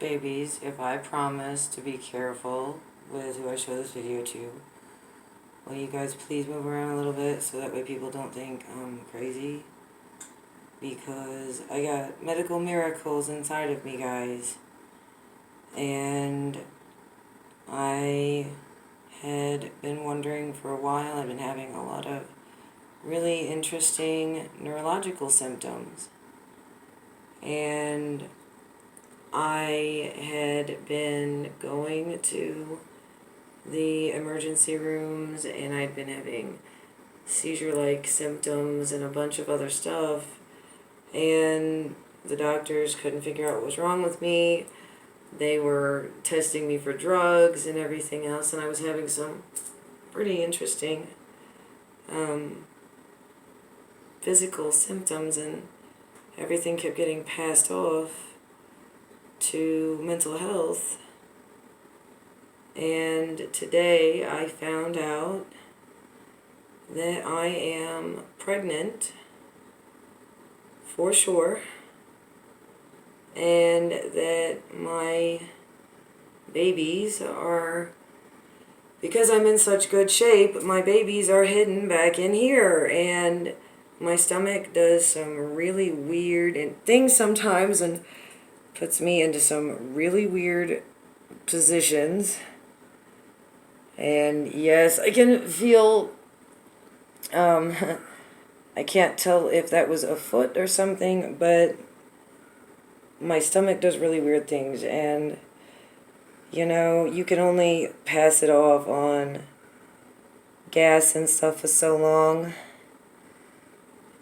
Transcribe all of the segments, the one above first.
babies if I promise to be careful with who I show this video to. Will you guys please move around a little bit so that way people don't think I'm crazy? Because I got medical miracles inside of me, guys. And I had been wondering for a while, I've been having a lot of really interesting neurological symptoms. And I had been going to the emergency rooms and I'd been having seizure-like symptoms and a bunch of other stuff. And the doctors couldn't figure out what was wrong with me. They were testing me for drugs and everything else, and I was having some pretty interesting physical symptoms, and everything kept getting passed off to mental health. And today I found out that I am pregnant for sure, and that my babies are, because I'm in such good shape, my babies are hidden back in here, and my stomach does some really weird things sometimes and puts me into some really weird positions. And yes, I can feel, I can't tell if that was a foot or something, but my stomach does really weird things, and you know, you can only pass it off on gas and stuff for so long.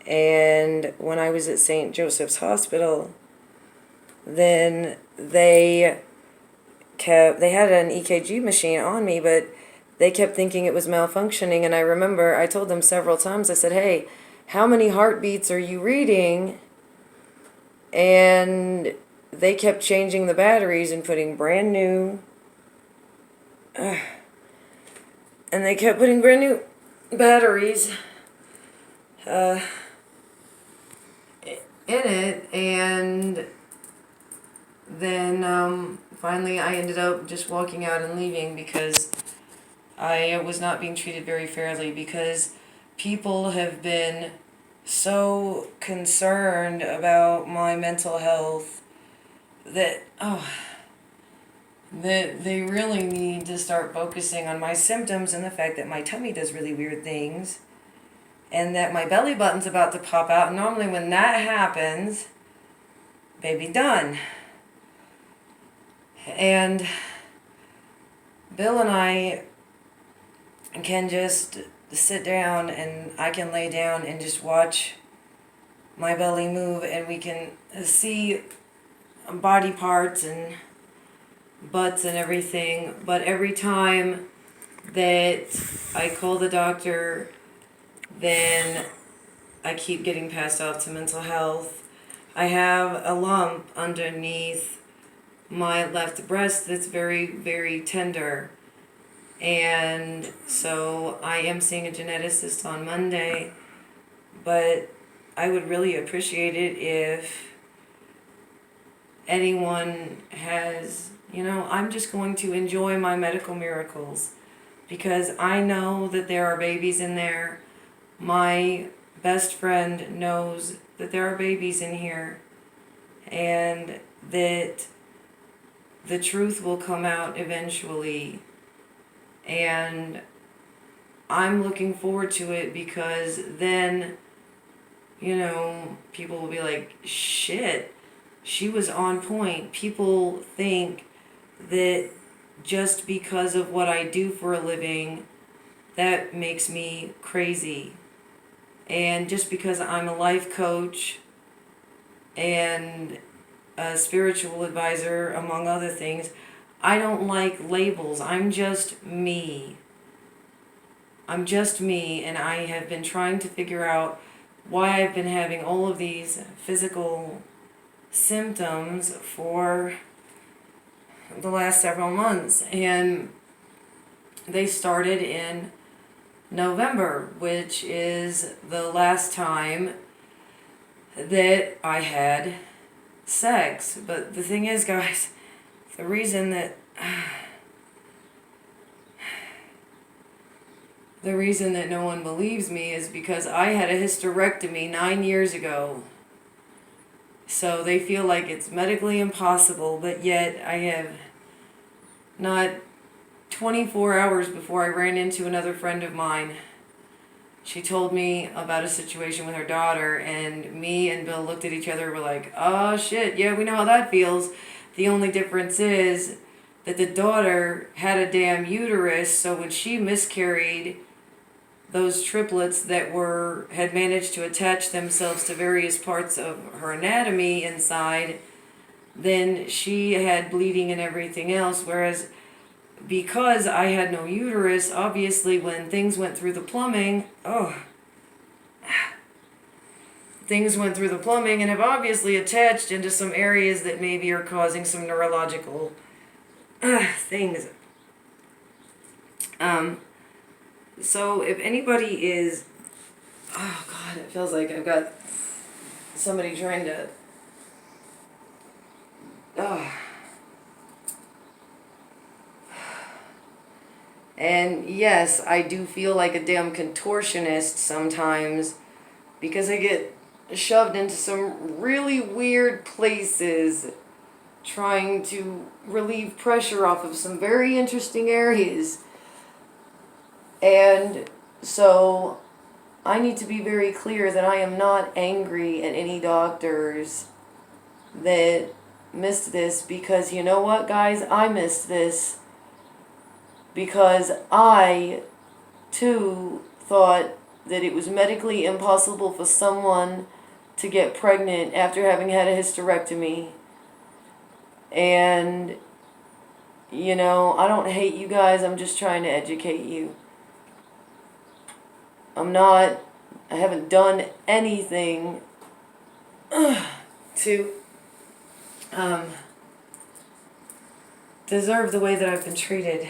And when I was at St. Joseph's Hospital, then they had an EKG machine on me, but they kept thinking it was malfunctioning. And I remember I told them several times, I said, hey, how many heartbeats are you reading? And they kept changing the batteries and putting brand new, and they kept putting brand new batteries in it. And then finally I ended up just walking out and leaving because I was not being treated very fairly, because people have been so concerned about my mental health that that they really need to start focusing on my symptoms and the fact that my tummy does really weird things and that my belly button's about to pop out. And normally when that happens, baby done. And Bill and I can just sit down, and I can lay down and just watch my belly move, and we can see body parts and butts and everything. But every time that I call the doctor, then I keep getting passed off to mental health. I have a lump underneath my left breast that's very, very tender. And so I am seeing a geneticist on Monday, but I would really appreciate it if anyone has, I'm just going to enjoy my medical miracles, because I know that there are babies in there. My best friend knows that there are babies in here, and that the truth will come out eventually. And I'm looking forward to it, because then, people will be like, shit, she was on point. People think that just because of what I do for a living, that makes me crazy. And just because I'm a life coach and a spiritual advisor, among other things, I don't like labels. I'm just me. I'm just me, and I have been trying to figure out why I've been having all of these physical symptoms for the last several months. And they started in November, which is the last time that I had sex. But the thing is, guys, the reason that the reason that no one believes me is because I had a hysterectomy 9 years ago. So they feel like it's medically impossible, but yet I have not 24 hours before I ran into another friend of mine. She told me about a situation with her daughter, and me and Bill looked at each other. We're like, oh shit, yeah, we know how that feels. The only difference is that the daughter had a damn uterus, so when she miscarried, those triplets that had managed to attach themselves to various parts of her anatomy inside, then she had bleeding and everything else, whereas because I had no uterus, obviously when things went through the plumbing, things went through the plumbing and have obviously attached into some areas that maybe are causing some neurological things. So if anybody is, oh God, it feels like I've got somebody trying to, And yes, I do feel like a damn contortionist sometimes because I get shoved into some really weird places trying to relieve pressure off of some very interesting areas. And so I need to be very clear that I am not angry at any doctors that missed this, because you know what, guys? I missed this. Because I, too, thought that it was medically impossible for someone to get pregnant after having had a hysterectomy. And, you know, I don't hate you guys, I'm just trying to educate you. I haven't done anything to deserve the way that I've been treated.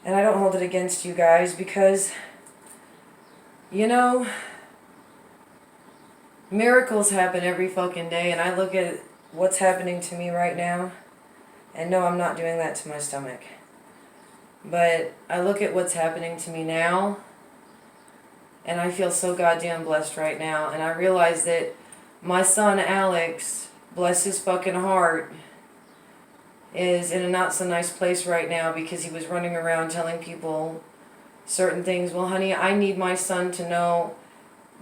And I don't hold it against you guys because, you know, miracles happen every fucking day, and I look at what's happening to me right now, and no, I'm not doing that to my stomach. But I look at what's happening to me now, and I feel so goddamn blessed right now, and I realize that my son Alex, bless his fucking heart, is in a not so nice place right now because he was running around telling people certain things. Well, honey, I need my son to know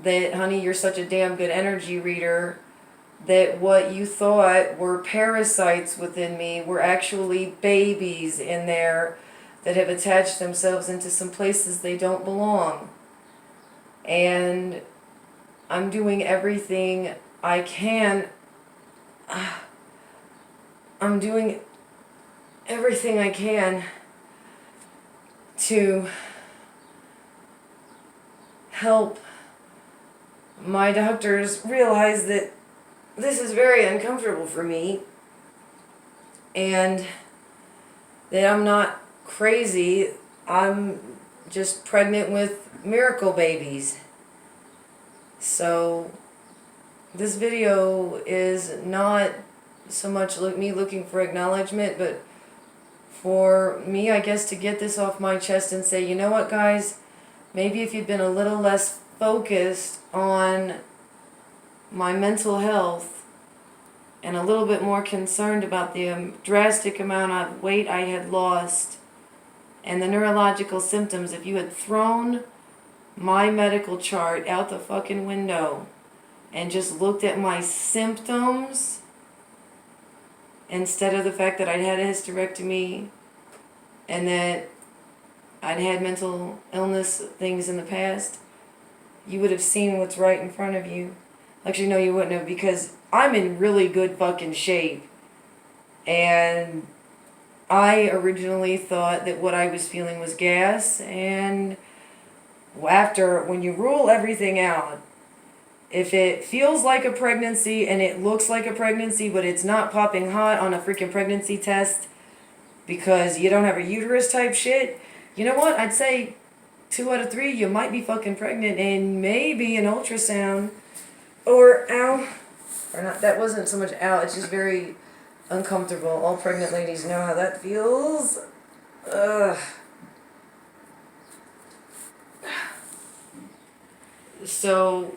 that, honey, you're such a damn good energy reader that what you thought were parasites within me were actually babies in there that have attached themselves into some places they don't belong. And I'm doing everything I can. I'm doing everything I can to help my doctors realize that this is very uncomfortable for me and that I'm not crazy. I'm just pregnant with miracle babies. So this video is not so much me looking for acknowledgement, but for me, I guess, to get this off my chest and say, you know what, guys, maybe if you'd been a little less focused on my mental health and a little bit more concerned about the drastic amount of weight I had lost and the neurological symptoms, if you had thrown my medical chart out the fucking window and just looked at my symptoms instead of the fact that I'd had a hysterectomy and that I'd had mental illness things in the past, you would have seen what's right in front of you. Actually, no, you wouldn't have, because I'm in really good fucking shape. And I originally thought that what I was feeling was gas, and when you rule everything out, if it feels like a pregnancy and it looks like a pregnancy, but it's not popping hot on a freaking pregnancy test because you don't have a uterus type shit, you know what? I'd say 2 out of 3, you might be fucking pregnant, and maybe an ultrasound or not. That wasn't so much it's just very uncomfortable. All pregnant ladies know how that feels. Ugh. So,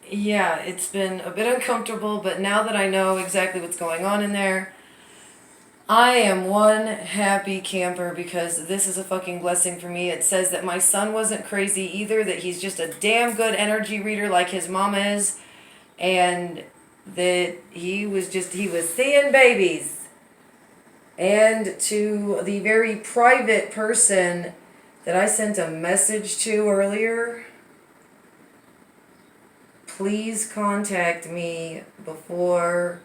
yeah, it's been a bit uncomfortable, but now that I know exactly what's going on in there, I am one happy camper because this is a fucking blessing for me. It says that my son wasn't crazy either, that he's just a damn good energy reader like his mom is, and that he was seeing babies. And to the very private person that I sent a message to earlier, please contact me before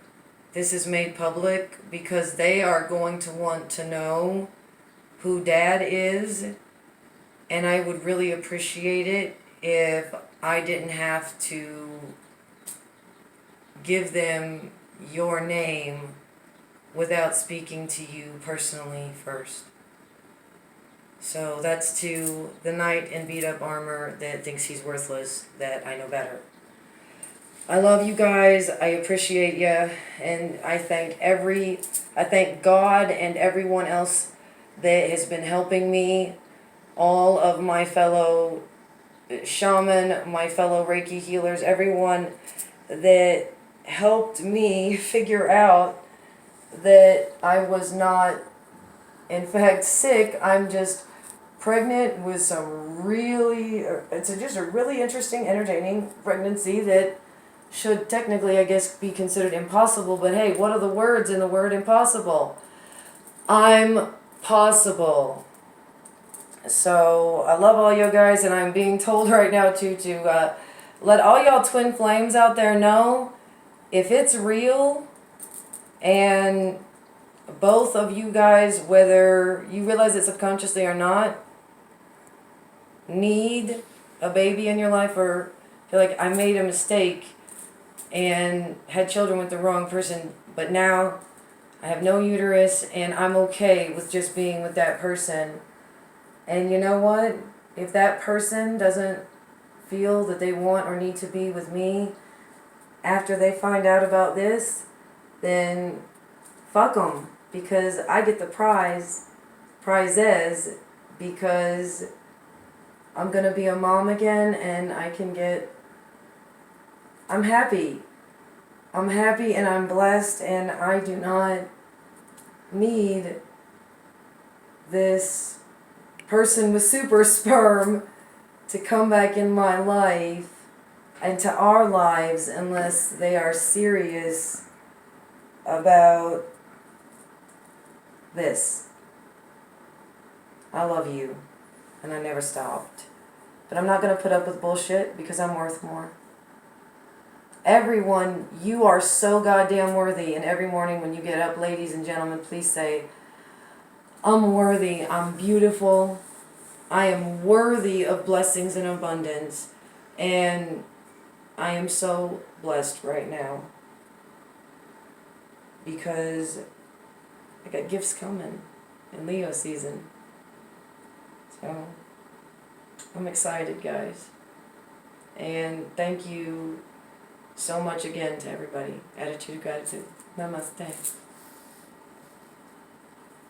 this is made public, because they are going to want to know who Dad is, and I would really appreciate it if I didn't have to give them your name without speaking to you personally first. So that's to the knight in beat up armor that thinks he's worthless, that I know better. I love you guys. I appreciate you, and I thank God and everyone else that has been helping me. All of my fellow shaman, my fellow Reiki healers, everyone that helped me figure out that I was not, in fact, sick. I'm just pregnant with just a really interesting, entertaining pregnancy that should technically, I guess, be considered impossible. But hey, what are the words in the word impossible? I'm possible. So I love all you guys, and I'm being told right now to let all y'all twin flames out there know, if it's real, and both of you guys, whether you realize it subconsciously or not, need a baby in your life, or feel like I made a mistake and had children with the wrong person, but now I have no uterus and I'm okay with just being with that person. And you know what? If that person doesn't feel that they want or need to be with me after they find out about this, then fuck them, because I get the prizes, because I'm gonna be a mom again, and I'm happy. I'm happy and I'm blessed, and I do not need this person with super sperm to come back in my life and to our lives unless they are serious about this. I love you, and I never stopped. But I'm not going to put up with bullshit, because I'm worth more. Everyone, you are so goddamn worthy, and every morning when you get up, ladies and gentlemen, please say, I'm worthy, I'm beautiful, I am worthy of blessings and abundance, and I am so blessed right now, because I got gifts coming in Leo season. So I'm excited, guys. And thank you so much again to everybody. Attitude of gratitude. Namaste.